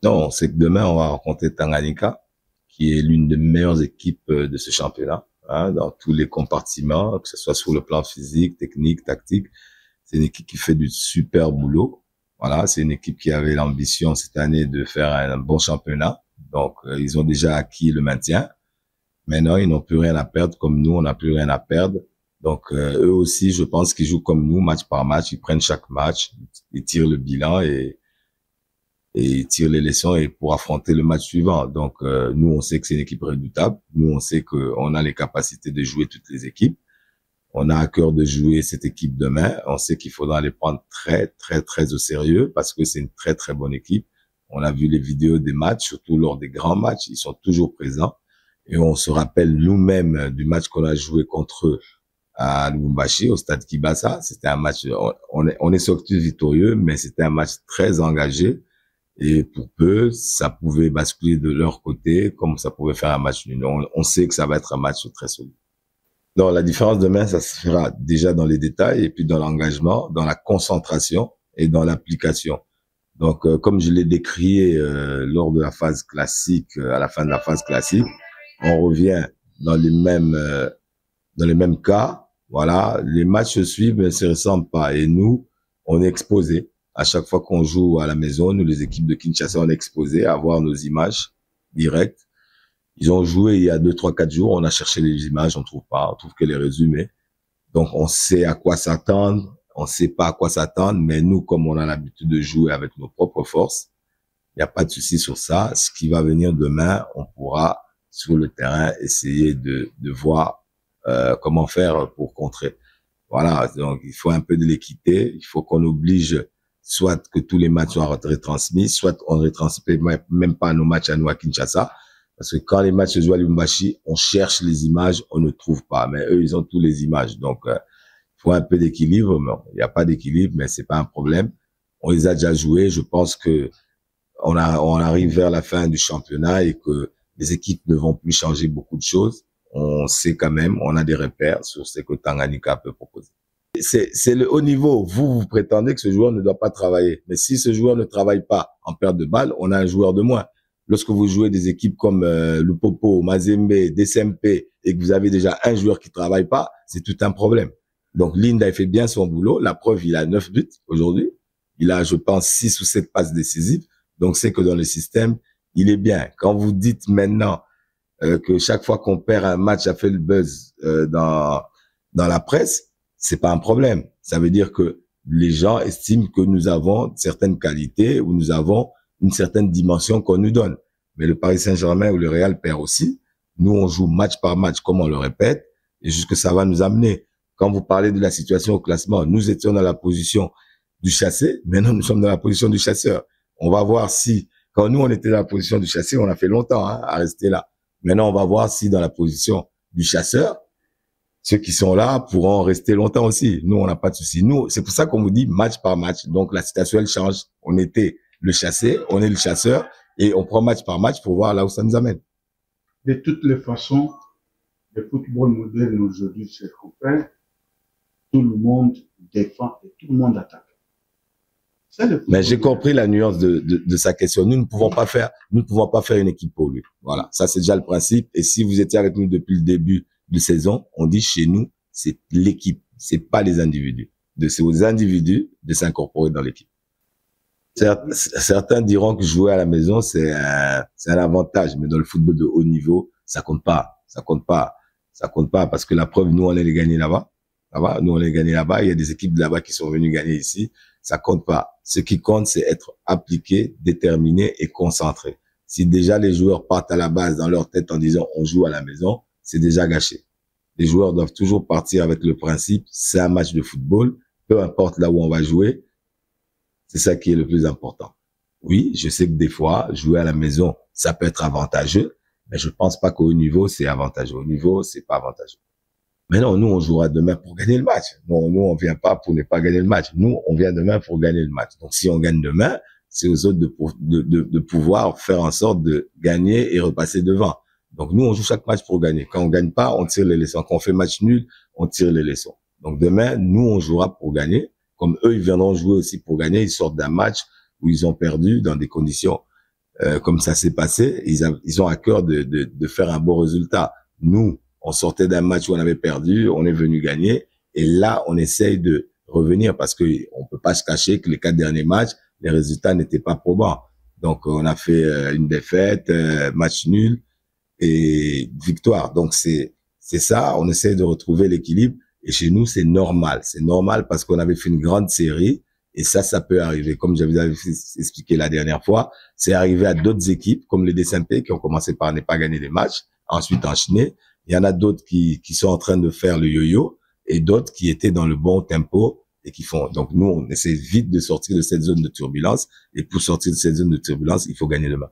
Non, c'est que demain, on va rencontrer Tanganyika, qui est l'une des meilleures équipes de ce championnat, hein, dans tous les compartiments, que ce soit sur le plan physique, technique, tactique. C'est une équipe qui fait du super boulot. Voilà, c'est une équipe qui avait l'ambition cette année de faire un bon championnat. Donc, ils ont déjà acquis le maintien. Maintenant, ils n'ont plus rien à perdre, comme nous, on n'a plus rien à perdre. Donc, eux aussi, je pense qu'ils jouent comme nous, match par match. Ils prennent chaque match, ils tirent le bilan et ils tirent les leçons et pour affronter le match suivant. Donc, nous, on sait que c'est une équipe redoutable. Nous, on sait qu'on a les capacités de jouer toutes les équipes. On a à cœur de jouer cette équipe demain. On sait qu'il faudra les prendre très, très, très au sérieux parce que c'est une très, très bonne équipe. On a vu les vidéos des matchs, surtout lors des grands matchs. Ils sont toujours présents. Et on se rappelle nous-mêmes du match qu'on a joué contre eux à Lubumbashi, au stade Kibasa. C'était un match, on est sorti victorieux, mais c'était un match très engagé. Et pour peu, ça pouvait basculer de leur côté, comme ça pouvait faire un match nul. On sait que ça va être un match très solide. Donc, la différence demain, ça se fera déjà dans les détails et puis dans l'engagement, dans la concentration et dans l'application. Donc, comme je l'ai décrit lors de la phase classique, à la fin de la phase classique, on revient dans les mêmes cas. Voilà, les matchs se suivent, mais ne se ressemblent pas. Et nous, on est exposés. À chaque fois qu'on joue à la maison, nous, les équipes de Kinshasa, on est exposés à voir nos images directes. Ils ont joué il y a 2, 3, 4 jours. On a cherché les images, on trouve pas. On trouve que les résumés. Donc, on sait à quoi s'attendre. On sait pas à quoi s'attendre. Mais nous, comme on a l'habitude de jouer avec nos propres forces, il n'y a pas de souci sur ça. Ce qui va venir demain, on pourra, sur le terrain, essayer de voir comment faire pour contrer. Voilà. Donc, il faut un peu de l'équité. Il faut qu'on oblige soit que tous les matchs soient retransmis, soit on ne retransmet même pas nos matchs à nous à Kinshasa. Parce que quand les matchs se jouent à Lubumbashi, on cherche les images, on ne trouve pas. Mais eux, ils ont tous les images. Donc, il faut un peu d'équilibre. Il n'y a pas d'équilibre, mais c'est pas un problème. On les a déjà joués. Je pense que on arrive vers la fin du championnat et que les équipes ne vont plus changer beaucoup de choses. On sait quand même, on a des repères sur ce que Tanganyika peut proposer. C'est le haut niveau. Vous prétendez que ce joueur ne doit pas travailler. Mais si ce joueur ne travaille pas en perte de balle, on a un joueur de moins. Lorsque vous jouez des équipes comme Lupopo, Mazembe, DCMP et que vous avez déjà un joueur qui travaille pas, c'est tout un problème. Donc Linda, il fait bien son boulot. La preuve, il a 9 buts aujourd'hui. Il a, je pense, 6 ou 7 passes décisives. Donc c'est que dans le système, il est bien. Quand vous dites maintenant que chaque fois qu'on perd un match, ça fait le buzz dans la presse, c'est pas un problème. Ça veut dire que les gens estiment que nous avons certaines qualités ou nous avons une certaine dimension qu'on nous donne. Mais le Paris Saint-Germain ou le Real perd aussi. Nous, on joue match par match, comme on le répète, et jusque ça va nous amener. Quand vous parlez de la situation au classement, nous étions dans la position du chassé, maintenant nous sommes dans la position du chasseur. On va voir si, quand nous on était dans la position du chassé, on a fait longtemps à rester là. Maintenant, on va voir si dans la position du chasseur, ceux qui sont là pourront rester longtemps aussi. Nous, on n'a pas de souci. Nous, c'est pour ça qu'on vous dit match par match. Donc, la situation, elle change. On était le chassé, on est le chasseur et on prend match par match pour voir là où ça nous amène. De toutes les façons, le football moderne aujourd'hui, c'est copain. Tout le monde défend et tout le monde attaque. Mais j'ai compris la nuance de sa question. Nous ne pouvons pas faire une équipe pour lui. Voilà. Ça, c'est déjà le principe. Et si vous étiez avec nous depuis le début de saison, on dit chez nous, c'est l'équipe. C'est pas les individus. C'est aux individus de s'incorporer dans l'équipe. Certains diront que jouer à la maison, c'est un avantage. Mais dans le football de haut niveau, ça compte pas. Ça compte pas. Ça compte pas parce que la preuve, nous, on allait gagner là-bas. Nous, on allait gagner là-bas. Il y a des équipes de là-bas qui sont venues gagner ici. Ça compte pas. Ce qui compte, c'est être appliqué, déterminé et concentré. Si déjà les joueurs partent à la base dans leur tête en disant on joue à la maison, c'est déjà gâché. Les joueurs doivent toujours partir avec le principe, c'est un match de football, peu importe là où on va jouer, c'est ça qui est le plus important. Oui, je sais que des fois, jouer à la maison, ça peut être avantageux, mais je pense pas qu'au niveau, c'est avantageux. Au niveau, c'est pas avantageux. Mais non, nous, on jouera demain pour gagner le match. Non, nous, on vient pas pour ne pas gagner le match. Nous, on vient demain pour gagner le match. Donc, si on gagne demain, c'est aux autres de pouvoir faire en sorte de gagner et repasser devant. Donc, nous, on joue chaque match pour gagner. Quand on gagne pas, on tire les leçons. Quand on fait match nul, on tire les leçons. Donc, demain, nous, on jouera pour gagner, comme eux, ils viendront jouer aussi pour gagner. Ils sortent d'un match où ils ont perdu dans des conditions comme ça s'est passé. Ils ont à cœur de faire un bon résultat. Nous, on sortait d'un match où on avait perdu, on est venu gagner, et là, on essaye de revenir parce que on peut pas se cacher que les 4 derniers matchs, les résultats n'étaient pas probants. Donc, on a fait une défaite, match nul et victoire. Donc, c'est ça. On essaie de retrouver l'équilibre. Et chez nous, c'est normal. C'est normal parce qu'on avait fait une grande série. Et ça peut arriver. Comme j'avais expliqué la dernière fois, c'est arrivé à d'autres équipes, comme les DSMP, qui ont commencé par ne pas gagner les matchs, ensuite enchaîner. Il y en a d'autres qui sont en train de faire le yo-yo et d'autres qui étaient dans le bon tempo et qui font. Donc, nous, on essaie vite de sortir de cette zone de turbulence. Et pour sortir de cette zone de turbulence, il faut gagner demain.